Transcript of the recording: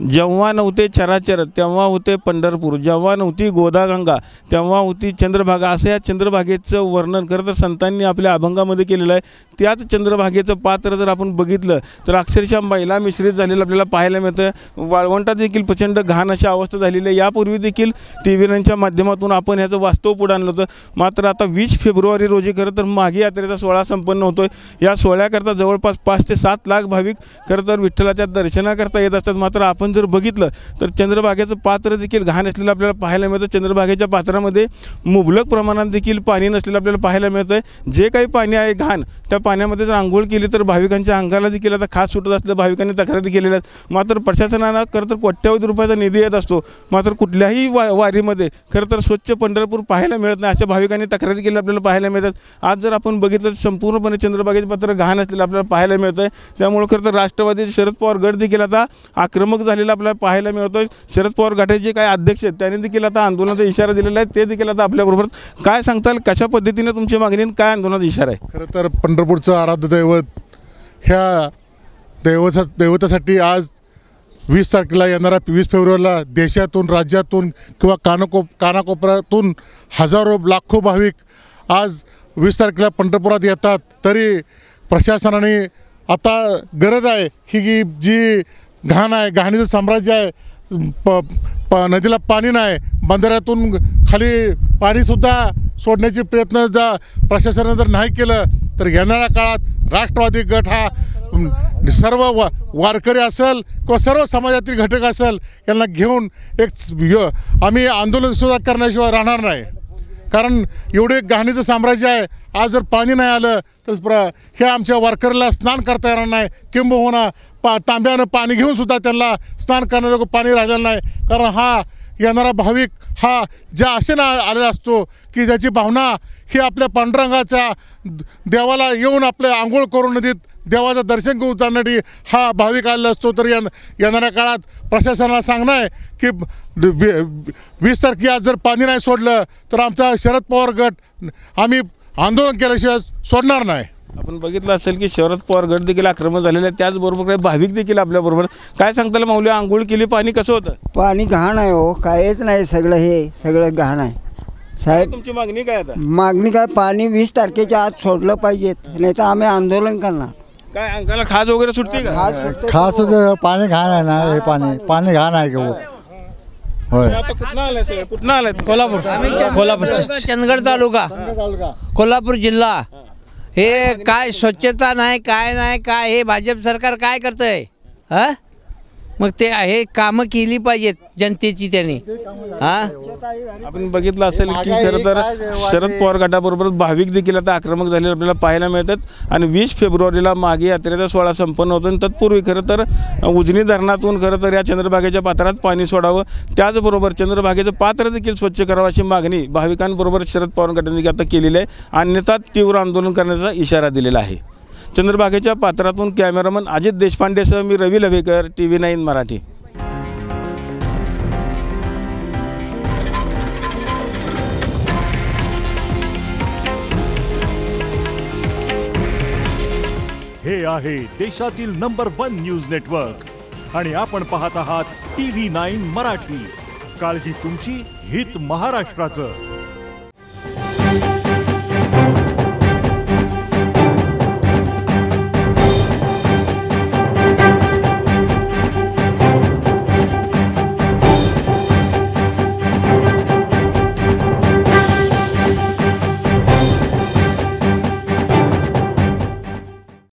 जेव्हा नव्हते चराचर तेव्हा होते पंढरपूर, जेव्हा नव्हती गोदागंगा तेव्हा होती चंद्रभागा, असं या चंद्रभागेचं वर्णन खरं तर संतांनी आपल्या अभंगामध्ये केलेलं आहे। त्याच चंद्रभागेचं पात्र जर आपण बघितलं तर अक्षरशः मैला मिश्रित झालेलं आपल्याला पाहायला मिळतं। वाळवंटात देखील प्रचंड घाण अशी अवस्था झालेली आहे। यापूर्वी देखील TV 9च्या माध्यमातून आपण ह्याचं वास्तव पुढे आणलं होतं, मात्र आता 20 फेब्रुवारी रोजी खरं तर माघी यात्रेचा सोहळा संपन्न होतोय। या सोहळ्याकरता जवळपास 5 ते 7 लाख भाविक खरं तर विठ्ठलाच्या दर्शनाकरता येत असतात। मात्र आपण जर बघितलं तर चंद्रभागेचं पात्र देखील घाण असलेलं आपल्याला पाहायला मिळतं। चंद्रभागेच्या पात्रामध्ये मुबलक प्रमाणात देखील पाणी नसलेलं आपल्याला पाहायला मिळतं। जे काही पाणी आहे घाण, त्या पाण्यामध्ये जर आंघोळ केली तर भाविकांच्या अंगाला देखील आता खास सुटत असलं भाविकांनी तक्रारी केलेल्या आहेत। मात्र प्रशासनानं खरं तर कोट्यवधी रुपयाचा निधी येत असतो, मात्र कुठल्याही वारीमध्ये खरं तर स्वच्छ पंढरपूर पाहायला मिळत नाही, अशा भाविकांनी तक्रारी केली आपल्याला पाहायला मिळतात। आज जर आपण बघितलं तर संपूर्णपणे चंद्रभागेचं पात्र घाण असलेलं आपल्याला पाहायला मिळतं आहे। त्यामुळे खरं तर राष्ट्रवादी शरद पवार गट देखील आता आक्रमक झालेला आपल्याला पाहायला मिळतोय। शरद पवार गटाचे जे काही अध्यक्ष आहेत त्यांनी देखील आता आंदोलनाचा इशारा दिलेला आहे। ते देखील आता आपल्याबरोबर काय सांगताल, कशा पद्धतीने तुमची मागणी आणि काय आंदोलनाचा इशारा आहे? खरं तर पंढरपूरचं आराध्य दैवत ह्या दैवतासाठी आज 20 तारखेला येणाऱ्या 20 फेब्रुवारीला देशातून, राज्यातून किंवा कानाकोपऱ्यातून हजारो लाखो भाविक आज 20 तारखेला पंढरपुरात येतात। तरी प्रशासनाने आता गरज आहे की जी घाण आहे, घाणीचं साम्राज्य आहे, नदीला पाणी नाही, बंधाऱ्यातून खाली पाणीसुद्धा सोडण्याचे प्रयत्न प्रशासनाने जर नाही केलं तर येणाऱ्या काळात राष्ट्रवादी गट हा सर्व वारकरी असेल किंवा सर्व समाजातील घटक असेल यांना घेऊन आम्ही आंदोलनसुद्धा करण्याशिवाय राहणार नाही। कारण एवढे घाणीचं साम्राज्य आहे, आज जर पाणी नाही आलं तर हे आमच्या वारकऱ्याला स्नान करता येणार नाही, किंबहुना तांब्यानं पाणी घेऊनसुद्धा त्यांना स्नान करण्याचं पाणी राहिलेलं नाही। कारण हा येणारा भाविक हा ज्या आशेनं आलेला असतो की ज्याची भावना ही आपल्या पांडुरंगाच्या देवाला येऊन आपले आंघोळ करून नदीत देवाचं दर्शन घेऊन जाण्यासाठी हा भाविक आलेला असतो। तर येणाऱ्या काळात प्रशासनाला सांगणं आहे की 20 तारखेला जर पाणी नाही सोडलं तर आमचा शरद पवार गट आम्ही आंदोलन केल्याशिवाय सोडणार नाही। आपण बघितलं असेल की शरद पवार गट देखील आक्रमक झालेले आहेत, त्याचबरोबर भाविक देखील आपल्याबरोबर। काय सांगताल माऊली, आंघोळ केली, पाणी कसं होतं? पाणी घाण आहे हो, कायच नाही, सगळं घाण आहे साहेब। तुमची मागणी काय आता? मागणी काय, पाणी 20 तारखेच्या आत सोडलं पाहिजे, नाही तर आम्ही आंदोलन करणार। काय अंगाला खाज वगैरे सुटते का? खास पाणी घाण आहे ना, हे पाणी घाण आहे की होय। आता कुठनं आलाय सर? कुठनं आलाय? कोल्हापूर चंदगड तालुका, कोल्हापूर जिल्हा। हे काय स्वच्छता नाही, काय हे भाजप सरकार काय करतंय? हा, मग ते हे कामं केली पाहिजेत जनतेची त्यांनी। आपण बघितलं असेल की खरं तर शरद पवार गटाबरोबर भाविक देखील आता आक्रमक झालेले आपल्याला पाहायला मिळतात। आणि 20 फेब्रुवारीला मागे यात्रेचा सोहळा संपन्न होतो आणि तत्पूर्वी खरं तर उजनी धरणातून खरं तर या चंद्रभागेच्या पात्रात पाणी सोडावं, त्याचबरोबर चंद्रभागेचं पात्र देखील स्वच्छ करावं अशी मागणी भाविकांबरोबर शरद पवार गटाने आता केलेली आहे। अन्यथा तीव्र आंदोलन करण्याचा इशारा दिलेला आहे। चंद्रभागेच्या पात्रातून कॅमेरामन अजित देशपांडेसह मी रवी लवेकर, TV 9 मराठी। हे आहे देशातील नंबर 1 न्यूज नेटवर्क आणि आपण पाहत आहात TV 9 मराठी। काळजी तुमची, हित महाराष्ट्राचं।